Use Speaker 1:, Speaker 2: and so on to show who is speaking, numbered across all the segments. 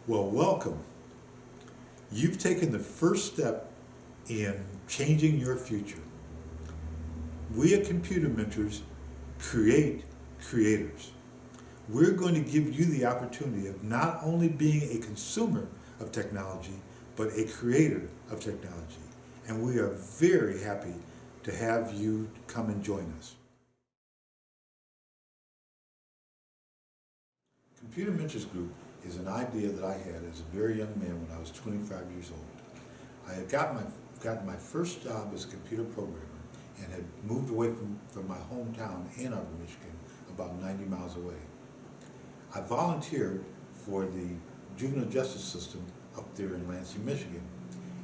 Speaker 1: Well, welcome. You've taken the first step in changing your future. We at Computer Mentors create creators. We're going to give you the opportunity of not only being a consumer of technology, but a creator of technology. And we are very happy to have you come and join us. Computer Mentors Group is an idea that I had as a very young man when I was 25 years old. I had gotten my first job as a computer programmer and had moved away from my hometown, Ann Arbor, Michigan, about 90 miles away. I volunteered for the juvenile justice system up there in Lansing, Michigan,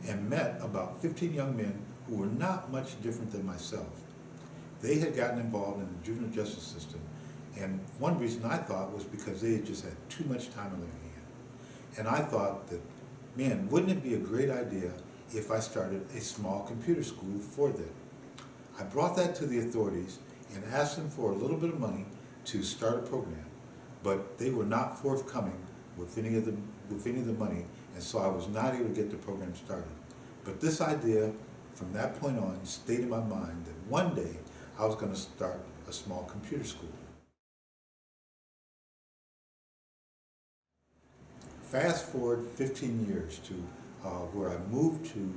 Speaker 1: and met about 15 young men who were not much different than myself. They had gotten involved in the juvenile justice system, and one reason I thought was because they had just had too much time on their hand. And I thought that, man, wouldn't it be a great idea if I started a small computer school for them? I brought that to the authorities and asked them for a little bit of money to start a program, but they were not forthcoming with any of the money, and so I was not able to get the program started. But this idea, from that point on, stayed in my mind that one day I was going to start a small computer school. Fast forward 15 years to where I moved to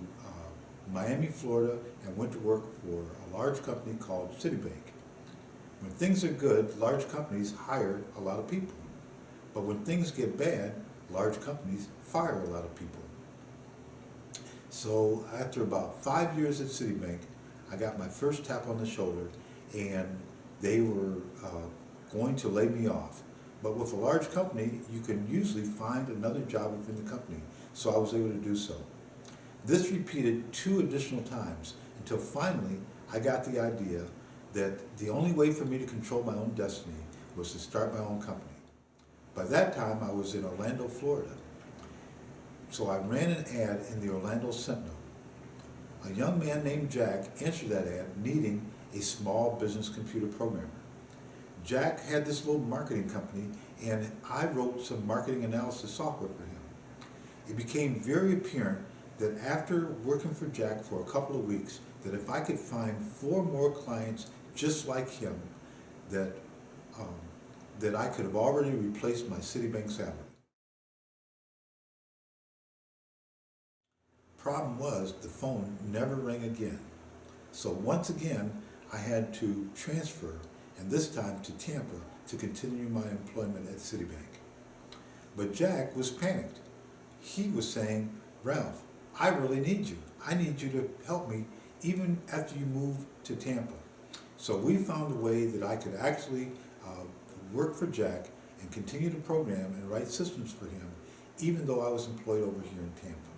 Speaker 1: Miami, Florida, and went to work for a large company called Citibank. When things are good, large companies hire a lot of people. But when things get bad, large companies fire a lot of people. So after about 5 years at Citibank, I got my first tap on the shoulder, and they were going to lay me off. But with a large company, you can usually find another job within the company, so I was able to do so. This repeated 2 additional times until finally I got the idea that the only way for me to control my own destiny was to start my own company. By that time, I was in Orlando, Florida. So I ran an ad in the Orlando Sentinel. A young man named Jack answered that ad needing a small business computer programmer. Jack had this little marketing company, and I wrote some marketing analysis software for him. It became very apparent that after working for Jack for a couple of weeks, that if I could find 4 more clients just like him, that I could have already replaced my Citibank salary. Problem was, the phone never rang again. So once again, I had to transfer, and this time to Tampa, to continue my employment at Citibank. But Jack was panicked. He was saying, "Ralph, I really need you. I need you to help me even after you move to Tampa." So we found a way that I could actually work for Jack and continue to program and write systems for him, even though I was employed over here in Tampa.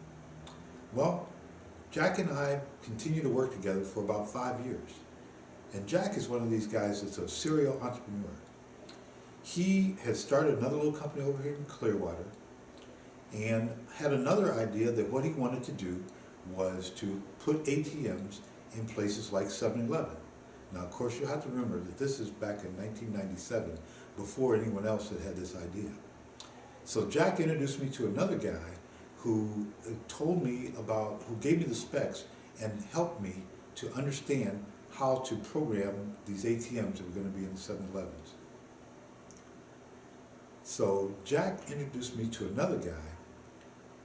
Speaker 1: Well, Jack and I continued to work together for about 5 years. And Jack is one of these guys that's a serial entrepreneur. He had started another little company over here in Clearwater and had another idea that what he wanted to do was to put ATMs in places like 7-Eleven. Now, of course, you have to remember that this is back in 1997, before anyone else had this idea. So Jack introduced me to another guy who who gave me the specs and helped me to understand how to program these ATMs that were going to be in the 7-Elevens. So Jack introduced me to another guy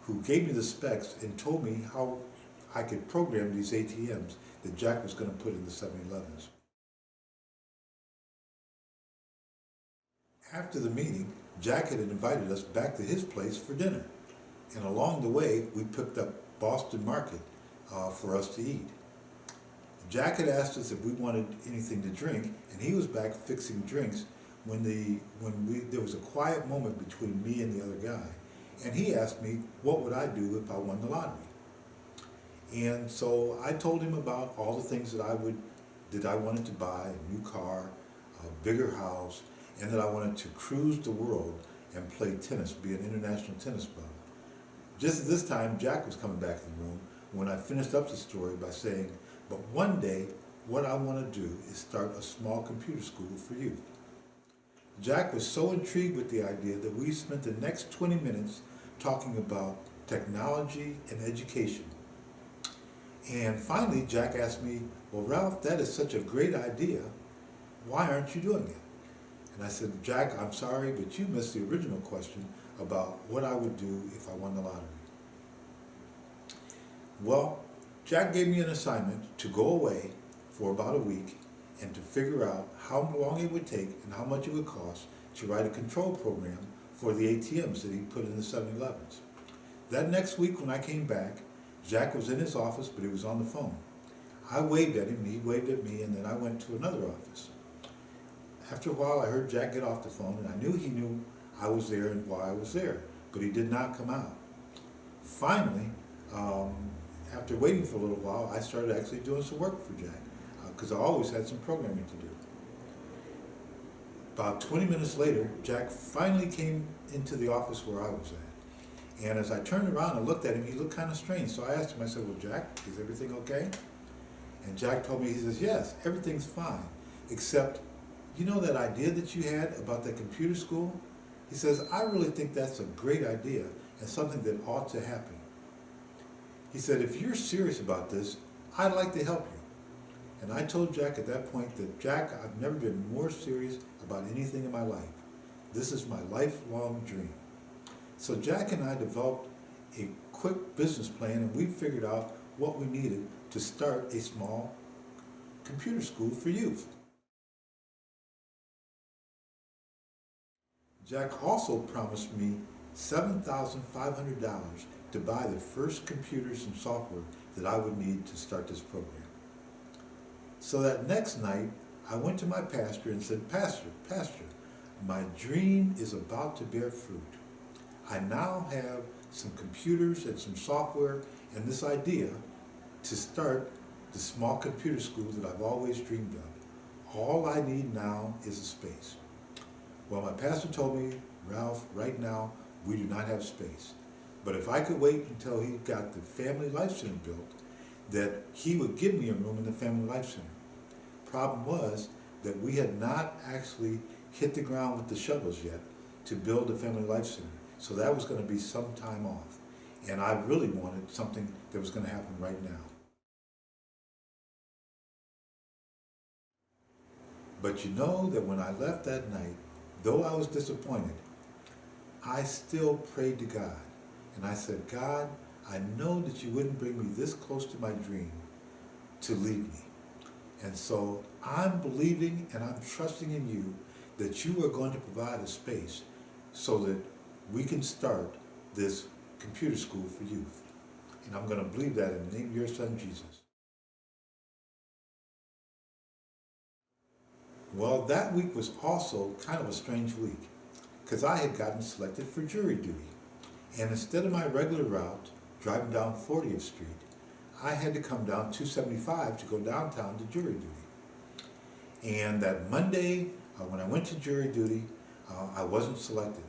Speaker 1: who gave me the specs and told me how I could program these ATMs that Jack was going to put in the 7-Elevens. After the meeting, Jack had invited us back to his place for dinner. And along the way, we picked up Boston Market for us to eat. Jack had asked us if we wanted anything to drink, and he was back fixing drinks when there was a quiet moment between me and the other guy. And he asked me, what would I do if I won the lottery? And so I told him about all the things that I wanted to buy: a new car, a bigger house, and that I wanted to cruise the world and play tennis, be an international tennis bum. Just at this time, Jack was coming back in the room when I finished up the story by saying, "But one day, what I want to do is start a small computer school for youth." Jack was so intrigued with the idea that we spent the next 20 minutes talking about technology and education. And finally, Jack asked me, well, Ralph, that is such a great idea. Why aren't you doing it? And I said, Jack, I'm sorry, but you missed the original question about what I would do if I won the lottery. Well, Jack gave me an assignment to go away for about a week and to figure out how long it would take and how much it would cost to write a control program for the ATMs that he put in the 7-Elevens. That next week when I came back, Jack was in his office, but he was on the phone. I waved at him, he waved at me, and then I went to another office. After a while, I heard Jack get off the phone, and I knew he knew I was there and why I was there, but he did not come out. Finally, after waiting for a little while, I started actually doing some work for Jack, because I always had some programming to do. About 20 minutes later, Jack finally came into the office where I was at. And as I turned around and looked at him, he looked kind of strange. So I asked him, I said, well, Jack, is everything okay? And Jack told me, he says, yes, everything's fine, except, you know that idea that you had about that computer school? He says, I really think that's a great idea and something that ought to happen. He said, if you're serious about this, I'd like to help you. And I told Jack at that point that, Jack, I've never been more serious about anything in my life. This is my lifelong dream. So Jack and I developed a quick business plan, and we figured out what we needed to start a small computer school for youth. Jack also promised me $7,500 to buy the first computers and software that I would need to start this program. So that next night, I went to my pastor and said, Pastor, my dream is about to bear fruit. I now have some computers and some software and this idea to start the small computer school that I've always dreamed of. All I need now is a space. Well, my pastor told me, Ralph, right now, we do not have space. But if I could wait until he got the Family Life Center built, that he would give me a room in the Family Life Center. Problem was that we had not actually hit the ground with the shovels yet to build the Family Life Center. So that was going to be some time off. And I really wanted something that was going to happen right now. But you know that when I left that night, though I was disappointed, I still prayed to God. And I said, God, I know that you wouldn't bring me this close to my dream to leave me. And so I'm believing and I'm trusting in you that you are going to provide a space so that we can start this computer school for youth. And I'm going to believe that in the name of your son, Jesus. Well, that week was also kind of a strange week because I had gotten selected for jury duty. And instead of my regular route, driving down 40th Street, I had to come down 275 to go downtown to jury duty. And that Monday, when I went to jury duty, I wasn't selected.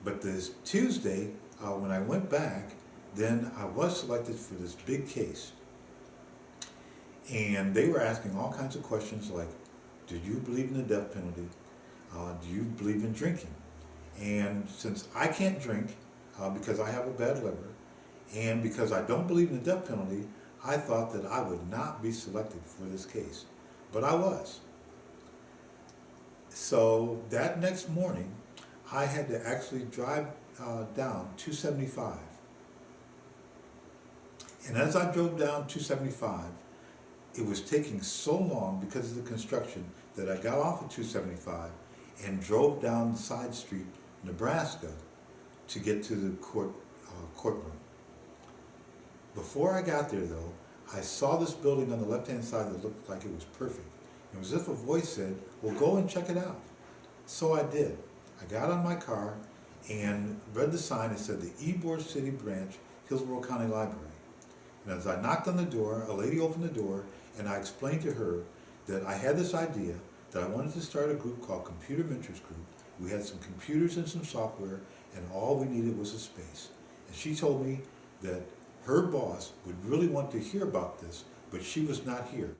Speaker 1: But this Tuesday, when I went back, then I was selected for this big case. And they were asking all kinds of questions like, do you believe in the death penalty? Do you believe in drinking? And since I can't drink because I have a bad liver, and because I don't believe in the death penalty, I thought that I would not be selected for this case. But I was. So that next morning, I had to actually drive down 275. And as I drove down 275, it was taking so long because of the construction that I got off at 275 and drove down the side street, Nebraska, to get to the courtroom. Before I got there, though, I saw this building on the left-hand side that looked like it was perfect. It was as if a voice said, well, go and check it out. So I did. I got on my car and read the sign that said the Ybor City Branch, Hillsborough County Library. And as I knocked on the door, a lady opened the door, and I explained to her that I had this idea that I wanted to start a group called Computer Mentors Group. We had some computers and some software, and all we needed was a space. And she told me that her boss would really want to hear about this, but she was not here.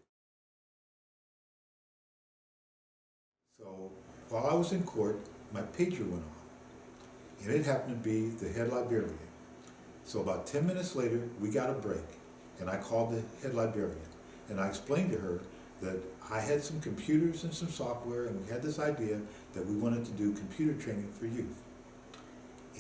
Speaker 1: So while I was in court, my pager went off. and it happened to be the head librarian. So about 10 minutes later, we got a break, and I called the head librarian, and I explained to her that I had some computers and some software, and we had this idea that we wanted to do computer training for youth.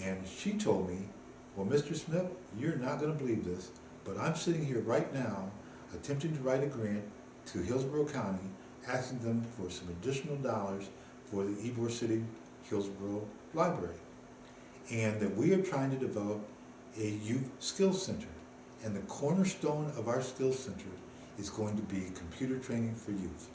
Speaker 1: And she told me, well, Mr. Smith, you're not going to believe this, but I'm sitting here right now attempting to write a grant to Hillsborough County, asking them for some additional dollars for the Ybor City Hillsborough Library. And that we are trying to develop a youth skills center. And the cornerstone of our skills center is going to be computer training for youth.